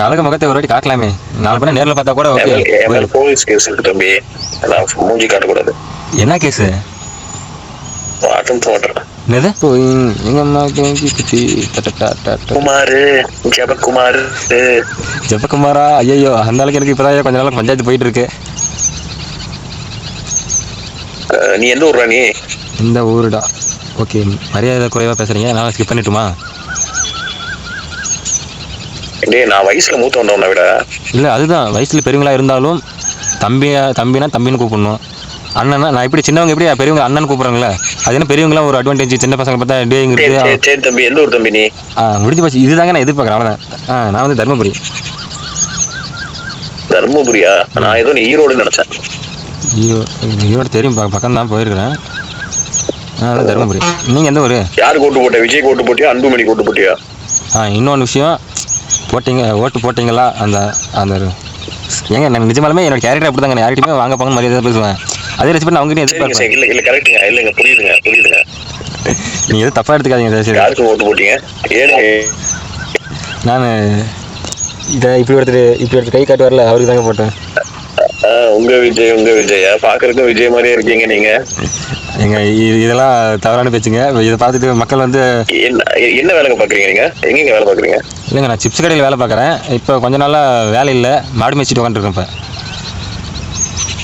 அழகு முகத்தை ஒரு வாட்டி காட்டலாமே, நாலு பேரை நேரில் பார்த்தா கூட ஓகே. என் மேல போலீஸ் கேஸ் இருக்கு தம்பி, நான் மூஞ்சி காட்டக்கூடாது. என்ன கேஸு? அட்டம் மர்டர். என்னது? குமாரு, ஜெபக்குமார். ஜெபக்குமாரா? ஐயோ, அந்த அளவுக்கு எனக்கு இப்போதான் கொஞ்ச நாள் பஞ்சாயத்து போயிட்டு இருக்கு. நீ எந்த ஊர்ரா நீ? இந்த ஊருடா. ஓகே, மரியாதை குறைவாக பேசுறீங்க, நான் ஸ்கிப் பண்ணிட்டுமா? டேய், நான் வயசுல மூத்த வந்தவனை விட. இல்லை, அதுதான் வயசுல பெரியவங்களா இருந்தாலும் தம்பினா தம்பின்னு கூப்பிடணும். அண்ணனா நான் இப்படி சின்னவங்க எப்படி பெரியவங்க அண்ணன் கூப்பிட்றாங்களே, அது என்ன பெரியவங்களாம் ஒரு அட்வான்டேஜ். சின்ன பசங்க பார்த்தா டேங்கிறது. சரி தம்பி, எந்த ஊர் தம்பி நீ? முடிஞ்சு போச்சு, இதுதாங்க நான் எதிர்பார்க்குறேன், அவ்வளோதான். நான் வந்து தர்மபுரி. தர்மபுரியா? நான் ஏதோ நீ ஈரோடுன்னு நினச்சேன். ஈரோடு தெரியும், பக்கம் தான் போயிருக்கிறேன். தர்மபுரி. நீங்கள் எந்த ஊர்? யாருக்கு ஓட்டு போட்ட? விஜய்க்கு ஓட்டு போட்டியா, அன்புமணிக்கு ஓட்டு போட்டியா? இன்னொன்று விஷயம், ஓட்டு போட்டிங்களா? அந்த அந்த ஏங்க, நான் நிஜமாலுமே என்னோட கேரக்டர் அப்படி தாங்க, யார்கிட்டையுமே வாங்க போங்க மரியாதை பேசுவேன். அதே ரெஸ்பெக்ட் நான் அவங்ககிட்ட எதிர்பார்ப்பேன். இல்லை கரெக்டுங்க, இல்லைங்க, புரியுதுங்க. நீங்கள் எதுவும் தப்பாக எடுத்துக்காதீங்க. சரி, யாருக்கு ஓட்டு போட்டீங்க? நான் இப்படி ஒருத்தர் கை காட்டு வரல, அவருக்கு தாங்க போட்டேன். உங்க விஜயா? பாக்குறதுக்கு விஜய் மாதிரியே இருக்கீங்க நீங்க. எங்க இதெல்லாம் தவறான பேச்சுங்க. இதை பார்த்துட்டு மக்கள் வந்து என்ன வேலை பாக்குறீங்க நீங்க? எங்க வேலை பாக்குறீங்க? இல்லைங்க, நான் சிப்ஸ் கடையில் வேலை பார்க்குறேன். இப்போ கொஞ்ச நாளாக வேலை இல்லை, மாடு மேய்ச்சிட்டு உட்காந்துருக்கேன் இப்போ.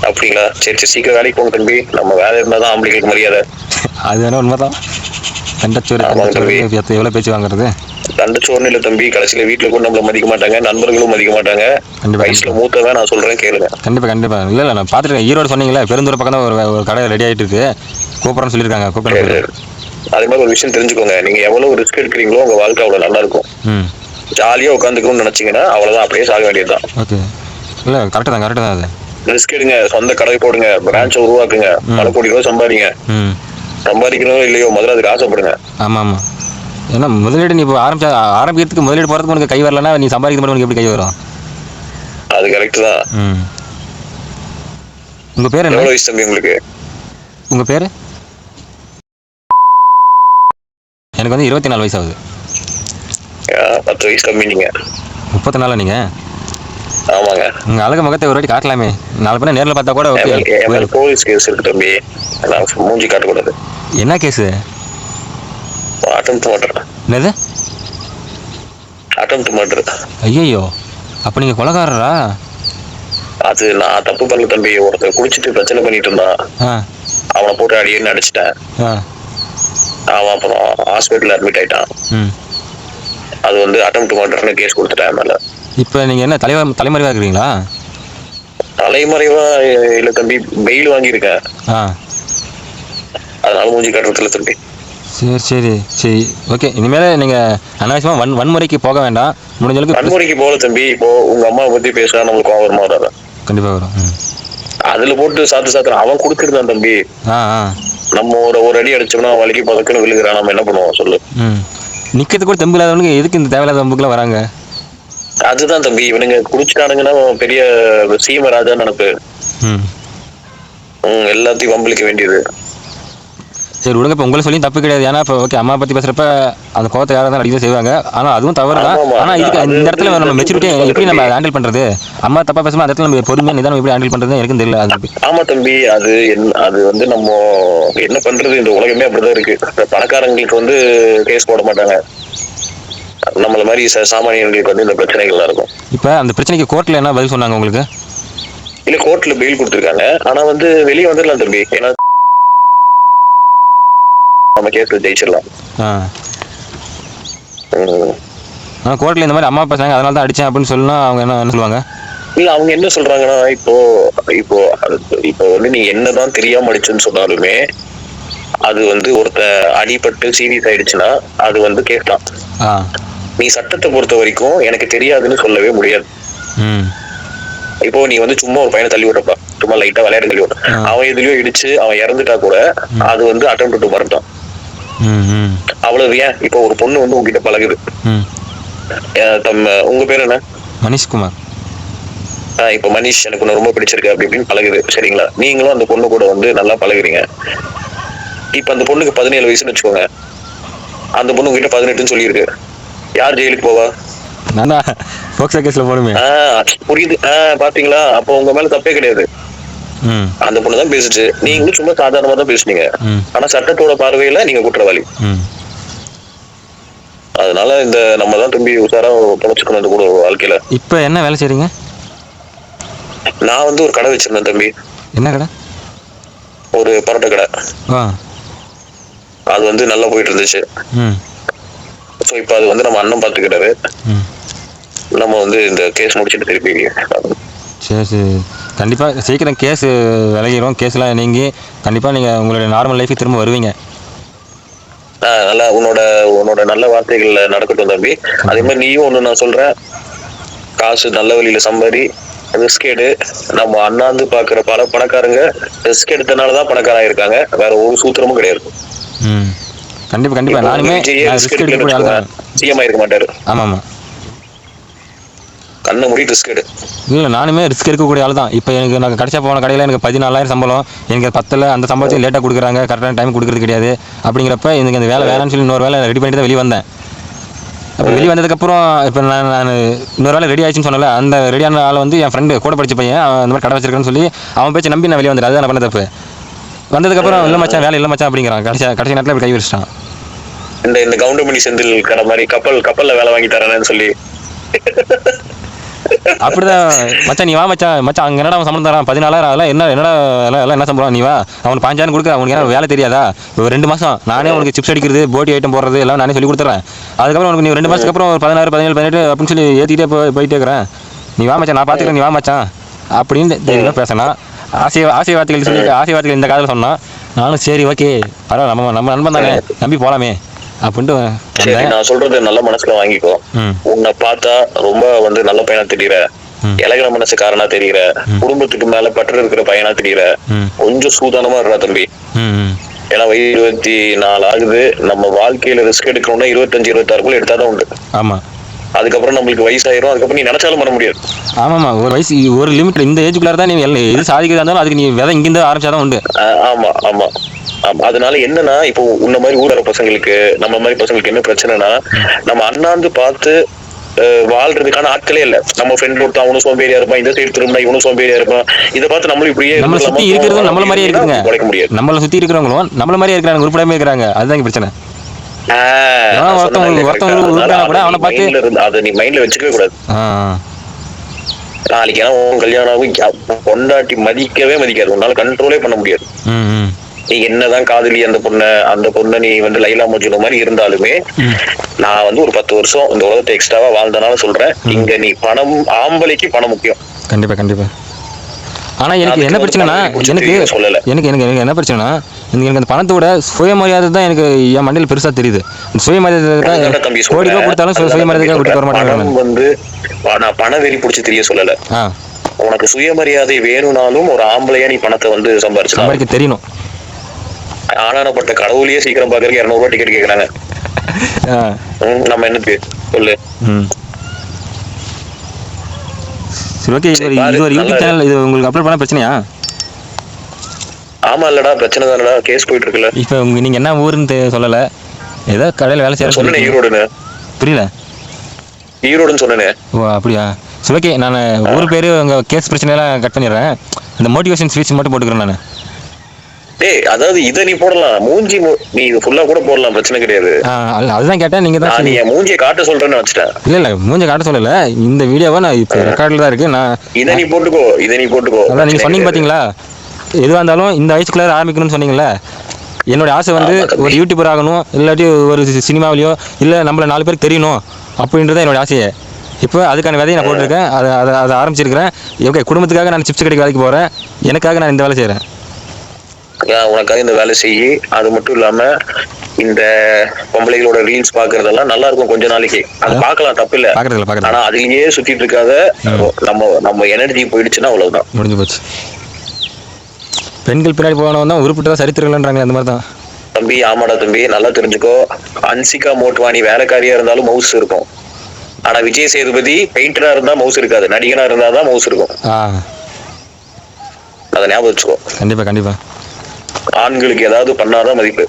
அப்படிங்களா? சரி, சீக்கிரம் வேலைக்கு போங்க தம்பி. நம்ம வேலை இருந்தால் தான் ஆம்பளைங்களுக்கு மரியாதை. அது வேணா உண்மைதான். தண்டச்சோறு எவ்வளோ பேச்சு வாங்குறது? தண்டச்சோறுன்னு இல்லை தம்பி, கடைசியில வீட்டுல கூட நம்மள மதிக்க மாட்டாங்க, நண்பர்களும் மதிக்க மாட்டாங்க. வயசுல மூத்ததான் நான் சொல்றேன், கேளுங்க. கண்டிப்பா. இல்லை, நான் பார்த்துருக்கேன். ஈரோடு சொன்னீங்களா, பெருந்தூர் பக்கம் தான் ஒரு கடை ரெடி ஆகிட்டு இருக்கு, கூப்பிட்றேன்னு சொல்லியிருக்காங்க. கூப்பிட்டு அதே மாதிரி ஒரு விஷயம் தெரிஞ்சுக்கோங்க, நீங்க எவ்வளவு ரிஸ்க் எடுக்கிறீங்களோ உங்க வாழ்க்கை அவ்வளவு நல்லா இருக்கும். ஜாலியா உட்காந்துக்கணும்னு நினைச்சீங்கன்னா அவ்வளவுதான், அப்படியே சாக வேண்டியதுதான். ஓகே, இல்லை கரெக்டு தான் அது. ரிஸ்க் எடுங்க, சொந்த கடை போடுங்க, பிரான்ச்சை உருவாக்குங்க, பல கோடி ரூபாய் சம்பாதிங்க. சம்பாதிக்கணும் இல்லையோ, முதல்ல அதுக்கு ஆசைப்படுங்க. ஆமாம். ஏன்னா முதலீடு நீ இப்போ ஆரம்பிக்கிறதுக்கு முதலீடு போகிறதுக்கு உனக்கு கை வரலன்னா நீ சம்பாதிக்க மட்டும் உனக்கு எப்படி கை வரும்? அது கரெக்ட் தான். உங்கள் பேர் என்ன? எவ்வளோ வயசு தம்பி உங்களுக்கு? உங்கள் பேர்? எனக்கு வந்து 24 வயசு ஆகுது. 10 வயசு கம்மி. நீங்க 34? நீங்கள்? ஆமாங்க. உங்கள் அழகு முகத்தை ஒரு வாட்டி காட்டலாமே, நாலு பேரை நேரில் பார்த்தா கூட ஓகே. போலீஸ் கேஸ் இருக்கு தம்பி, நான் மூஞ்சி காட்டக்கூடாது. என்ன கேஸு? அட்டம் மர்டர். என்னது? அட்டம் மர்டர். ஐயோ, அப்போ நீங்கள் கொலைகாரரா? அது நான் தப்பு பண்ணல தம்பி. ஒருத்தர் குடிச்சிட்டு பிரச்சனை பண்ணிட்டு இருந்தான், அவனை போட்டு அடியேன்னு அடிச்சிட்டேன். அவன் அப்புறம் ஹாஸ்பிட்டல் அட்மிட் ஆயிட்டான். அது வந்து அட்டம் மர்டர்னு கேஸ் கொடுத்துட்டேன் மேல. இப்போ நீங்கள் என்ன தலைமறைவா இருக்கிறீங்களா? தலைமறைவா இல்லை தம்பி, பெயில் வாங்கியிருக்கேன். அதனால மூஞ்சி காட்டுறதுல தம்பி. சரி ஓகே. இனிமேல் நீங்கள் அனாவசியமாக வன்முறைக்கு போக வேண்டாம், முடிஞ்ச அளவுக்கு. வன்முறைக்கு போகல தம்பி. இப்போ உங்க அம்மாவை பத்தி பேசுனா நம்மளுக்கு கோவம் வருமா? வராதா? கண்டிப்பாக வரும். அதுல போட்டு சாத்து அவன் கொடுத்துருந்தான் தம்பி. நம்ம ஒரு அடி அடிச்சோம்னா வலிக்கு பதக்குன்னு விழுகிறான், நம்ம என்ன பண்ணுவோம் சொல்லு? நிக்கிறது கூட தெம்பு இல்லாதவனுக்கு எதுக்கு இந்த தேவையில்லாத வம்புக்குலாம் வராங்க? அதுதான் தம்பி, இவனுங்க குடிச்சிட்டானுங்கன்னா பெரிய சீமராஜா நினைப்பு. எல்லாத்தையும் வம்பளிக்க வேண்டியது. சரி விடுங்க, இப்போ உங்களை சொல்லி தப்பு கிடையாது. ஏன்னா இப்போ ஓகே, அம்மா பற்றி பேசுகிறப்ப அந்த கோவத்தை யாராவது தான் அடிக்க செய்வாங்க, ஆனால் அதுவும் தவறு தான். ஆனால் இதுக்கு இந்த இடத்துல நம்ம மெச்சூரிட்டி எப்படி நம்ம ஹேண்டில் பண்ணுறது? அம்மா தப்பாக பேசும்போது அந்த இடத்துல நம்ம பொறுமையாக நிதானம் எப்படி ஹேண்டில் பண்ணுறது எனக்கு தெரியல. அது ஆமா தம்பி, அது வந்து நம்ம என்ன பண்றது, இந்த உலகமே அப்படிதான் இருக்கு. பணக்காரங்களுக்கு வந்து கேஸ் போட மாட்டாங்க, நம்மள மாதிரி சாமானியர்களுக்கு வந்து இந்த பிரச்சனைகள்லாம் இருக்கும். இப்போ அந்த பிரச்சனைக்கு கோர்ட்டில் என்ன பதில் சொன்னாங்க உங்களுக்கு? இல்லை, கோர்ட்டில் பெயில் கொடுத்துருக்காங்க, ஆனால் வந்து வெளியே வந்துடலாம் தம்பி. ஏன்னா நம்ம கேஸ்ல ஜெயிச்சிடலாம். கோர்ட்ல இந்த மாதிரி அம்மா பேசுறாங்க, அதனால தான் அடிச்சேன் அப்படின்னு சொன்னா அவங்க என்ன சொல்லுவாங்க? இல்ல, அவங்க என்ன சொல்றாங்கன்னா, இப்போ வந்து நீ என்னதான் தெரியாம அடிச்சுன்னு சொன்னாலுமே அது வந்து ஒருத்த அடிபட்டு சீரியஸ் ஆயிடுச்சுன்னா அது வந்து கேட்கலாம். நீ சட்டத்தை பொறுத்த வரைக்கும் எனக்கு தெரியாதுன்னு சொல்லவே முடியாது. இப்போ நீ வந்து சும்மா ஒரு பையனை தள்ளி விட்டப்பா, சும்மா லைட்டா விளையாட தள்ளி விட்ட, அவன் எதுலயோ இடிச்சு அவன் இறந்துட்டா கூட அது வந்து அட்டெம்ப்ட் டு மர்டர். அவ்வளவு ஏன்? இப்போ ஒரு பொண்ணு வந்து உங்ககிட்ட பழகுது, உங்க பேர் என்ன? மனிஷ்குமார். இப்போ மனிஷ், எனக்கு ஒண்ணு ரொம்ப பிடிச்சிருக்கு அப்படி இப்படின்னு பழகுது, சரிங்களா? நீங்களும் அந்த பொண்ணு கூட வந்து நல்லா பழகுறீங்க. இப்ப அந்த பொண்ணுக்கு 17 வயசுன்னு வச்சுக்கோங்க, அந்த பொண்ணு உங்ககிட்ட 18ன்னு சொல்லியிருக்கு, யார் ஜெயிலுக்கு போவா? நான் தான் போக்சோ கேஸில் போகணுமே. புரியுது. பாத்தீங்களா, அப்போ உங்க மேல தப்பே கிடையாது. அந்த பொண்ணு தான் பேசுச்சு, நீங்களும் சும்மா சாதாரணமா தான் பேசுனீங்க. ஆனா சட்டத்தோட பார்வையில நீங்க குற்றவாளி. அதனால இந்த நம்ம தான் தம்பி உசாரா பொழைச்சுக்கணும் இந்த கூட வாழ்க்கையில. இப்ப என்ன வேலை செய்றீங்க? நான் வந்து ஒரு கடை வச்சிருந்தேன் தம்பி. என்ன கடை? ஒரு பரோட்டா கடை. அது வந்து நல்லா போயிட்டு இருந்துச்சு. ஸோ இப்போ அது வந்து நம்ம அண்ணன் பார்த்துக்கிட்டாரு. நம்ம வந்து இந்த கேஸ் முடிச்சுட்டு திருப்பி. சரி சரி, கண்டிப்பாக சீக்கிரம் கேஸ் விலகிடும். கேஸ்லாம் நீங்கி கண்டிப்பாக நீங்கள் உங்களுடைய நார்மல் லைஃபுக்கு திரும்ப வருவீங்க. நல்லா உன்னோட நல்ல வார்த்தைகள்ல நடக்கட்டும் தம்பி. அதே மாதிரி நீயும் ஒண்ணு நான் சொல்றேன், காசு நல்ல வழியில சம்பாதி, ரிஸ்க் எடு. நம்ம அண்ணாந்து பாக்குற பல பணக்காரங்க ரிஸ்க் எடுத்தனாலதான் பணக்காரங்க இருக்காங்க, வேற ஒரு சூத்திரமும் கிடையாது. கண்டிப்பா கண்டிப்பா, நானுமே ரிஸ்க் எடுக்கக்கூடிய ஆள் தான். சிஎம் ஆயிருக்க மாட்டாரு. ஆமா ஆமா, கண்ணை மூடி ரிஸ்க் எடு. இல்லை நானுமே ரிஸ்க் எடுக்கக்கூடிய ஆள் தான். இப்போ எனக்கு நான் கடைசியாக போன கடையில் எனக்கு 14,000 சம்பளம், எனக்கு 10 அந்த சம்பளத்தையும் லேட்டாக கொடுக்குறாங்க, கரெக்டான டைம் கொடுக்குறது கிடையாது. அப்படிங்கிறப்ப எனக்கு அந்த வேலை வேணாம்னு சொல்லி இன்னொரு வேலை ரெடி பண்ணிட்டு தான் வெளியே வந்தேன். அப்போ வெளியே வந்ததுக்கப்புறம் இப்போ நான் இன்னொரு வேலை ரெடி ஆயிடுச்சுன்னு சொன்னல, அந்த ரெடியான ஆள் வந்து என் ஃப்ரெண்டு கூட படித்த பையன், அந்த மாதிரி கடை வச்சிருக்கேன்னு சொல்லி அவன் பேச்சு நம்பி நான் வெளியே வந்துடுறேன். அதுதான் நான் பண்ண தப்பு. வந்ததுக்கப்புறம் இல்லை மச்சான் வேலை இல்லை மச்சான் அப்படிங்கிறான். கடைசி நேரத்தில் இப்படி கை வச்சிட்டான். இந்த கவுண்டமணி செந்தில் கடை மாதிரி கப்பல்ல வேலை வாங்கி தரேன்னு சொல்லி அப்படிதான் மச்சான் நீ வா மச்சான் அங்கே என்னடா அவன் சம்பளம் தரான் 14,000, அதெல்லாம் என்னடா எல்லாம் என்ன சம்பளம், நீ வா அவனுக்கு 15,000 கொடுக்குற, அவனுக்கு என்ன வேலை தெரியாதா? ஒரு 2 மாதம் நானே உனக்கு சிப்ஸ் அடிக்கிறது, போட்டி ஐட்டம் போடுறது எல்லாம் நானே சொல்லி கொடுத்துறேன். அதுக்கப்புறம் உனக்கு நீ 2 மாதத்துக்கு அப்புறம் ஒரு 16, 17, 18 அப்படின்னு சொல்லி ஏற்றிக்கிட்டே போயிட்டே இருக்கிறேன். நீ வா மச்சான் நான் பார்த்துக்கிறேன், நீ வா மச்சான் அப்படின்னு தெளிவாக பேசினா. ஆசை வார்த்தைகள் சொல்லி ஆசை வார்த்தைகள் இந்த காதில் சொன்னான். நானும் சரி ஓகே பரவாயில்ல, நம்ம நண்பன் தானே, நம்பி போகலாமே அப்படின்ட்டு. நான் சொல்றது நல்ல மனசுல வாங்கிக்கோ. உன்னை பார்த்தா ரொம்ப வந்து நல்ல பையனா தெரியற, இலகின மனசுக்காரனா தெரியற, குடும்பத்துக்கு மேல பற்று இருக்கிற பையனா தெரியற, கொஞ்சம் சூதானமா இருக்கா தம்பி. ஏன்னா வயது 24 ஆகுது. நம்ம வாழ்க்கையில ரிஸ்க் எடுக்கணும்னா 25, 26 எடுத்தாதான் உண்டு. ஆமா, அதுக்கப்புறம் நம்மளுக்கு வயசாயிரும். அதுக்கப்புறம் நீ நினைச்சாலும் பண்ண முடியாது. ஆமாமா, ஒரு வயசு ஒரு லிமிட், இந்த ஏஜுக்குள்ளார தான் நீ எது சாதிக்கிறதா இருந்தாலும் அதுக்கு நீ விதை இங்கிருந்து ஆரம்பிச்சாதான் உண்டு. ஆமா ஆமா, அதனால என்னன்னா இப்போ உன்ன மாதிரி ஊரக பசங்களுக்கு, நம்ம மாதிரி பசங்களுக்கு என்ன பிரச்சனைனா, நம்ம அண்ணாந்து பார்த்து வாழ்றதுக்கான ஆட்களே இல்ல. நம்ம ஃப்ரெண்ட் ஒருத்தன் அவனும் சோம்பேறியா இருப்பான், இந்த சைடு திரும்ப இவனும் சோம்பேறியா இருப்பான். இதை பார்த்து நம்மளும் இப்படியே நம்மளை சுத்தி இருக்கிறதும் நம்மள மாதிரியே இருக்குங்க, உழைக்க முடியாது. நம்மளை சுத்தி இருக்கிறவங்களும் நம்மள மாதிரியே இருக்கிறாங்க, உருப்படாமே இருக்கிறாங்க. அதுதான் பிரச்சனை. அதை நீ மைண்ட்ல வச்சுக்கவே கூடாது. நாளைக்கு ஏன்னா உன் கல்யாணம் பொண்டாட்டி மதிக்கவே மதிக்காது, உன்னால கண்ட்ரோலே பண்ண முடியாது. நீ என்னதான் காதலி அந்த பொண்ணை நீ வந்து லைலா மஜ்னு மாதிரி இருந்தாலுமே, நான் வந்து ஒரு 10 வருஷம் இந்த உலகத்தை எக்ஸ்ட்ராவா வாழ்ந்தனால சொல்றேன், இங்க நீ பணம், ஆம்பளைக்கு பணம் முக்கியம். கண்டிப்பா கண்டிப்பா. ஆனா எனக்கு என்ன பிரச்சனைனா, எனக்கு என்ன பிரச்சனைனா, எனக்கு அந்த பணத்தோட சுயமரியாதை தான் எனக்கு என் மண்டையில் பெருசா தெரியுது. சுயமரியாதை கோடி ரூபாய் கொடுத்தாலும் சுயமரியாதைக்காக விட்டு வர மாட்டேன். வந்து நான் பண வெறி பிடிச்சி தெரிய சொல்லல. உனக்கு சுயமரியாதை வேணும்னாலும் ஒரு ஆம்பளையா நீ பணத்தை வந்து சம்பாதிக்க தெரியணும். ஆனானப்பட்ட கடவுளையே சீக்கிரம் பாக்குறதுக்கு 200 ரூபாய் டிக்கெட் கேக்குறாங்க. நம்ம என்னது சொல்லு. ஓகே, இது ஒரு யூடியூப் சேனல், இது உங்களுக்கு அப்லோட் பண்ண பிரச்சனையா? ஆமா இல்லடா, பிரச்சனை தானடா, கேஸ் போயிட்டு இருக்குல்ல. இப்போ நீங்க என்ன ஊருன்னு சொல்லல, ஏதோ கடையில் வேலை செய்யற சொன்னேன். ஈரோடுன்னு. புரியல? ஈரோடுன்னு சொன்னேனே. ஓ அப்படியா, சரி ஓகே. நான் ஊர் பேரு உங்க கேஸ் பிரச்சனையெல்லாம் கட் பண்ணிடுறேன். இந்த மோட்டிவேஷன் ஸ்பீச் மட்டும் போட்டுக்கிறேன் நான். டேய், அதாவது இத நீ போடலாம், மூஞ்சி நீ இது ஃபுல்லா கூட போடலாம், பிரச்சனை கிடையாது. அதுதான் கேட்டேன். நீங்க தான் நீ மூஞ்சியை காட்ட சொல்றேன்னு வச்சுட்டேன். இல்ல மூஞ்சியை காட்ட சொல்லல, இந்த வீடியோவை நான் இப்போ ரெக்கார்ட்ல தான் இருக்கு. நான் இதை நீ போட்டுக்கோ. அதான் நீங்க சொன்னீங்க பாத்தீங்களா, எதுவாக இருந்தாலும் இந்த வயசுக்குள்ள ஆரம்பிக்கணும்னு சொன்னீங்கல்ல. என்னோட ஆசை வந்து ஒரு யூடியூபர் ஆகணும், இல்லாட்டி ஒரு சினிமாவிலையோ இல்லை நம்மள 4 பேருக்கு தெரியணும் அப்படின்றத என்னோட ஆசையை. இப்போ அதுக்கான விதையை நான் போட்டிருக்கேன், அதை ஆரம்பிச்சிருக்கிறேன். ஓகே, குடும்பத்துக்காக நான் சிப்ஸ் கடைக்கு வேலைக்கு போகிறேன், எனக்காக நான் இந்த வேலை செய்கிறேன். உனக்காக இந்த வேலை செய்யி. அது மட்டும் இல்லாம இந்த பொம்பளைகளோட ரீல்ஸ் பாக்குறதெல்லாம் நல்லா இருக்கும் கொஞ்ச நாளைக்கு, அது பாக்கலாம், தப்பு இல்ல. ஆனா அதுலயே சுத்திட்டு இருக்காத. நம்ம எனர்ஜி போயிடுச்சுன்னா அவ்வளவுதான், முடிஞ்சு போச்சு. பெண்கள் பின்னாடி போனவன் தான் உருப்பிட்டு சரித்திரங்கள்ன்றாங்க, அந்த மாதிரி தான் தம்பி. ஆமாடா தம்பி, நல்லா தெரிஞ்சுக்கோ. அன்சிகா மோட்வானி வேலைக்காரியா இருந்தாலும் மவுஸ் இருக்கும். ஆனா விஜய் சேதுபதி பெயிண்டரா இருந்தா மவுஸ் இருக்காது, நடிகனா இருந்தாதான் மவுஸ் இருக்கும். அதை ஞாபகம் வச்சுக்கோ. கண்டிப்பா கண்டிப்பா. ஆண்களுக்கு ஏதாவது பண்ணாதான் மதிப்பு.